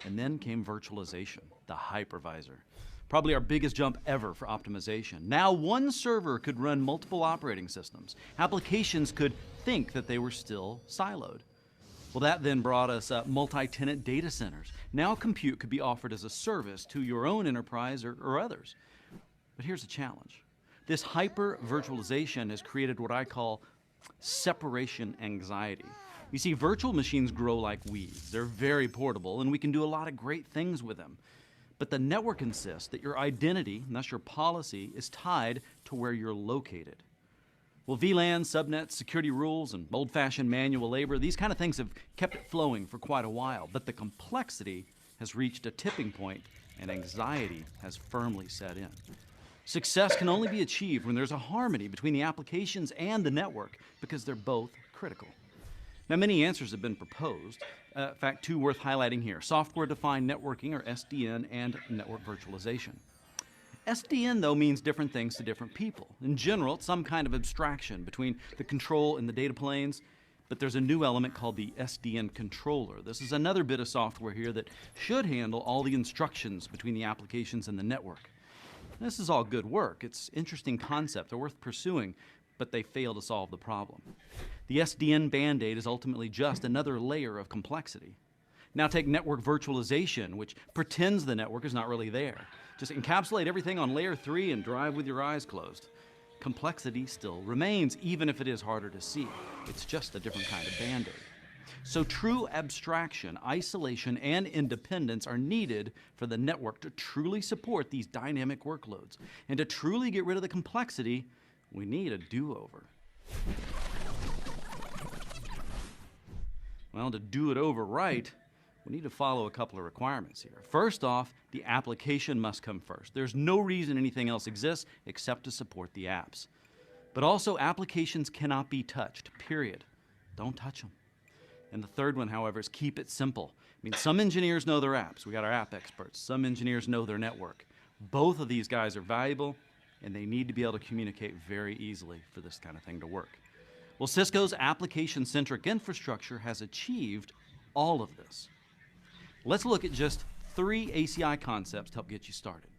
And then came virtualization, the hypervisor. Probably our biggest jump ever for optimization. Now one server could run multiple operating systems. Applications could think that they were still siloed. Well, that then brought us multi-tenant data centers. Now compute could be offered as a service to your own enterprise or others. But here's the challenge. This hyper-virtualization has created what I call separation anxiety. You see, virtual machines grow like weeds. They're very portable, and we can do a lot of great things with them. But the network insists that your identity, and thus your policy, is tied to where you're located. Well, VLAN, subnets, security rules, and old-fashioned manual labor, these kind of things have kept it flowing for quite a while, but the complexity has reached a tipping point, and anxiety has firmly set in. Success can only be achieved when there's a harmony between the applications and the network, because they're both critical. Now, many answers have been proposed. In fact, two worth highlighting here: software-defined networking, or SDN, and network virtualization. SDN, though, means different things to different people. In general, it's some kind of abstraction between the control and the data planes, but there's a new element called the SDN controller. This is another bit of software here that should handle all the instructions between the applications and the network. This is all good work. It's interesting concepts. They're worth pursuing, but they fail to solve the problem. The SDN Band-Aid is ultimately just another layer of complexity. Now take network virtualization, which pretends the network is not really there. Just encapsulate everything on layer 3 and drive with your eyes closed. Complexity still remains, even if it is harder to see. It's just a different kind of Band-Aid. So true abstraction, isolation, and independence are needed for the network to truly support these dynamic workloads. And to truly get rid of the complexity, we need a do-over. Well, to do it over right, we need to follow a couple of requirements here. First off, the application must come first. There's no reason anything else exists except to support the apps. But also, applications cannot be touched, period. Don't touch them. And the third one, however, is keep it simple. I mean, some engineers know their apps. We got our app experts. Some engineers know their network. Both of these guys are valuable, and they need to be able to communicate very easily for this kind of thing to work. Well, Cisco's application-centric infrastructure has achieved all of this. Let's look at just 3 ACI concepts to help get you started.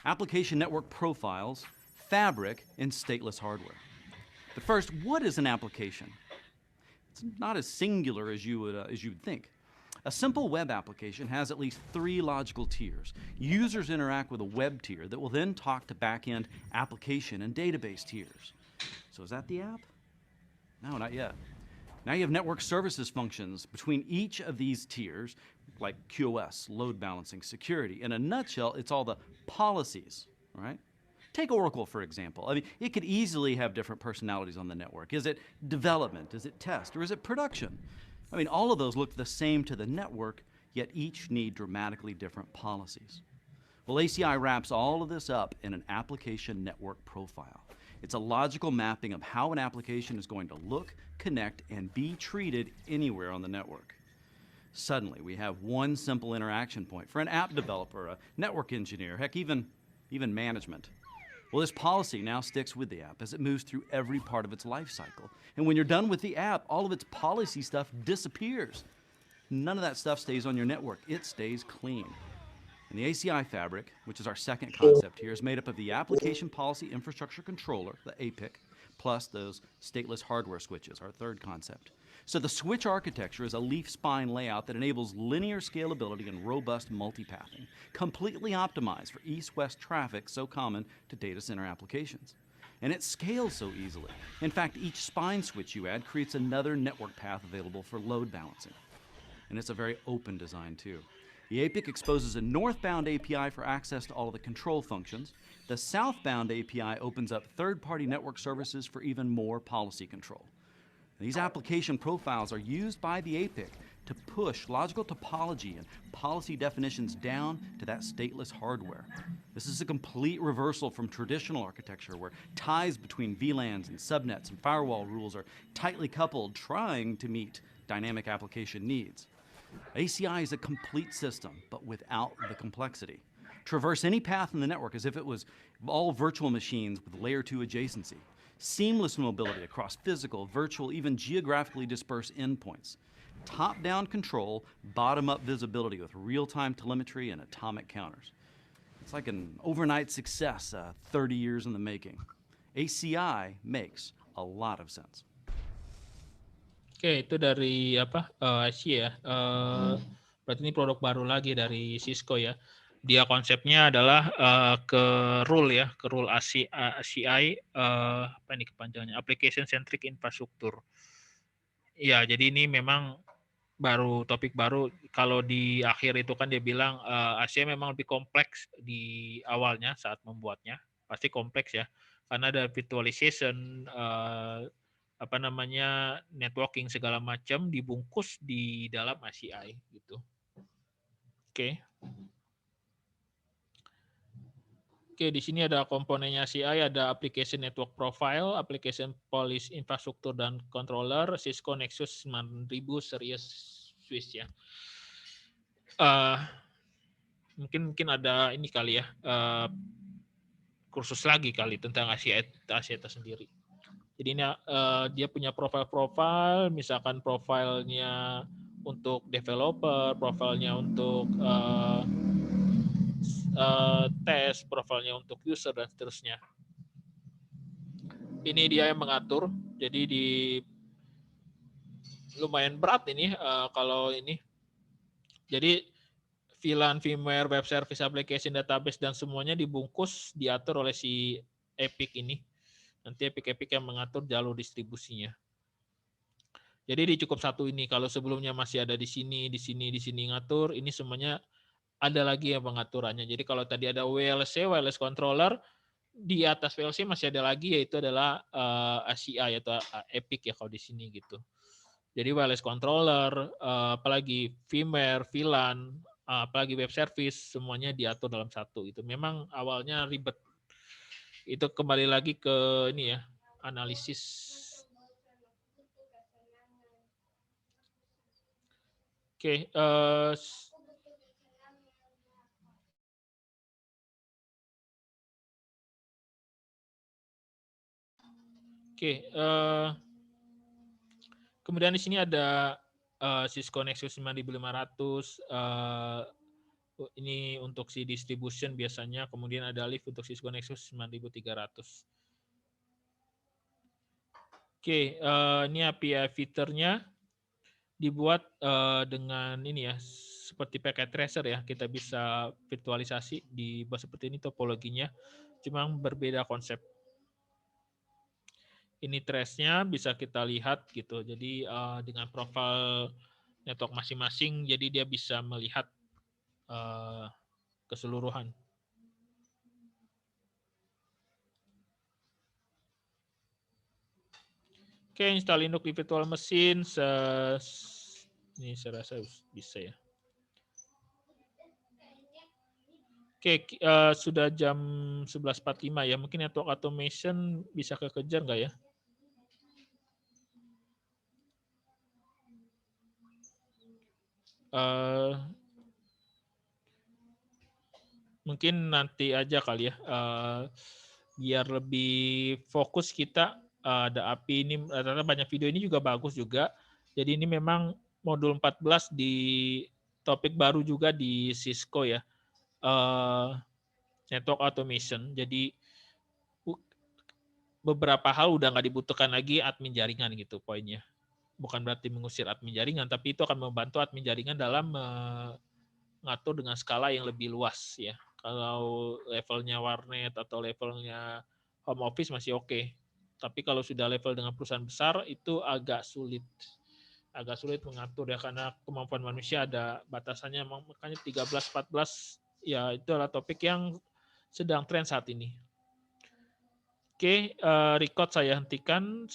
Application network profiles, fabric, and stateless hardware. But first, what is an application? It's not as singular as you would think. A simple web application has at least 3 logical tiers. Users interact with a web tier that will then talk to back-end application and database tiers. So is that the app? No, not yet. Now you have network services functions between each of these tiers, like QoS, load balancing, security. In a nutshell, it's all the policies, right? Take Oracle, for example. I mean, it could easily have different personalities on the network. Is it development? Is it test? Or is it production? I mean, all of those look the same to the network, yet each need dramatically different policies. Well, ACI wraps all of this up in an application network profile. It's a logical mapping of how an application is going to look, connect, and be treated anywhere on the network. Suddenly, we have one simple interaction point for an app developer, a network engineer, heck, even management. Well, this policy now sticks with the app as it moves through every part of its life cycle. And when you're done with the app, all of its policy stuff disappears. None of that stuff stays on your network. It stays clean. And the ACI fabric, which is our second concept here, is made up of the Application Policy Infrastructure Controller, the APIC, plus those stateless hardware switches, our third concept. So the switch architecture is a leaf-spine layout that enables linear scalability and robust multipathing, completely optimized for east-west traffic so common to data center applications. And it scales so easily. In fact, each spine switch you add creates another network path available for load balancing. And it's a very open design, too. The APIC exposes a northbound API for access to all of the control functions. The southbound API opens up third-party network services for even more policy control. These application profiles are used by the APIC to push logical topology and policy definitions down to that stateless hardware. This is a complete reversal from traditional architecture where ties between VLANs and subnets and firewall rules are tightly coupled, trying to meet dynamic application needs. ACI is a complete system, but without the complexity. Traverse any path in the network as if it was all virtual machines with layer 2 adjacency. Seamless mobility across physical, virtual, even geographically dispersed endpoints. Top-down control, bottom-up visibility with real-time telemetry and atomic counters. It's like an overnight success, 30 years in the making. ACI makes a lot of sense. Oke, itu dari Asia ya. Berarti ini produk baru lagi dari Cisco ya. Dia konsepnya adalah ke rule ya, ke rule ACI, apa ini kepanjangannya? Application Centric Infrastructure. Ya, jadi ini memang topik baru. Kalau di akhir itu kan dia bilang ACI memang lebih kompleks di awalnya saat membuatnya, pasti kompleks ya, karena ada virtualization, networking segala macam dibungkus di dalam ACI gitu. Oke. Oke, di sini ada komponennya ACI, ada Application Network Profile, Application Policy Infrastructure dan Controller, Cisco Nexus 9000 series Swiss ya. Mungkin ada ini kali ya, kursus lagi kali tentang ACI itu sendiri. Jadi ini dia punya profil-profil, misalkan profilnya untuk developer, profilnya untuk tes, profilnya untuk user dan seterusnya. Ini dia yang mengatur. Jadi lumayan berat ini kalau ini. Jadi VLAN, firmware, web service, application, database dan semuanya dibungkus, diatur oleh si Epic ini. Nanti Epic yang mengatur jalur distribusinya. Jadi cukup satu ini. Kalau sebelumnya masih ada di sini ngatur, ini semuanya ada lagi yang pengaturannya. Jadi kalau tadi ada WLC, wireless controller, di atas WLC masih ada lagi, yaitu adalah ACI atau Epic ya kalau di sini gitu. Jadi wireless controller, apalagi firmware, VLAN, apalagi web service, semuanya diatur dalam satu. Itu memang awalnya ribet. Itu kembali lagi ke ini ya, analisis. Oke, kemudian di sini ada Cisco Nexus 9500, ini untuk si distribution biasanya, kemudian ada Leaf untuk Cisco Nexus 9300. Oke, ini API feature-nya dibuat dengan ini ya, seperti packet tracer ya, kita bisa virtualisasi dibuat seperti ini topologinya, cuma berbeda konsep. Ini trace-nya bisa kita lihat gitu, jadi dengan profil network masing-masing, jadi dia bisa melihat keseluruhan. Oke, install Linux di virtual machine. Ini saya rasa bisa ya. Oke, sudah jam 11.45 ya. Mungkin network automation bisa kekejar nggak ya? Mungkin nanti aja kali ya. Biar lebih fokus kita, ada API ini, ternyata banyak video ini juga bagus juga. Jadi ini memang modul 14 di topik baru juga di Cisco ya. Network automation. Jadi beberapa hal udah nggak dibutuhkan lagi admin jaringan gitu poinnya. Bukan berarti mengusir admin jaringan, tapi itu akan membantu admin jaringan dalam mengatur dengan skala yang lebih luas ya. Kalau levelnya warnet atau levelnya home office masih oke. Tapi kalau sudah level dengan perusahaan besar itu agak sulit. Agak sulit mengatur ya, karena kemampuan manusia ada batasannya, makanya 13-14 ya itu adalah topik yang sedang tren saat ini. Oke, record saya hentikan.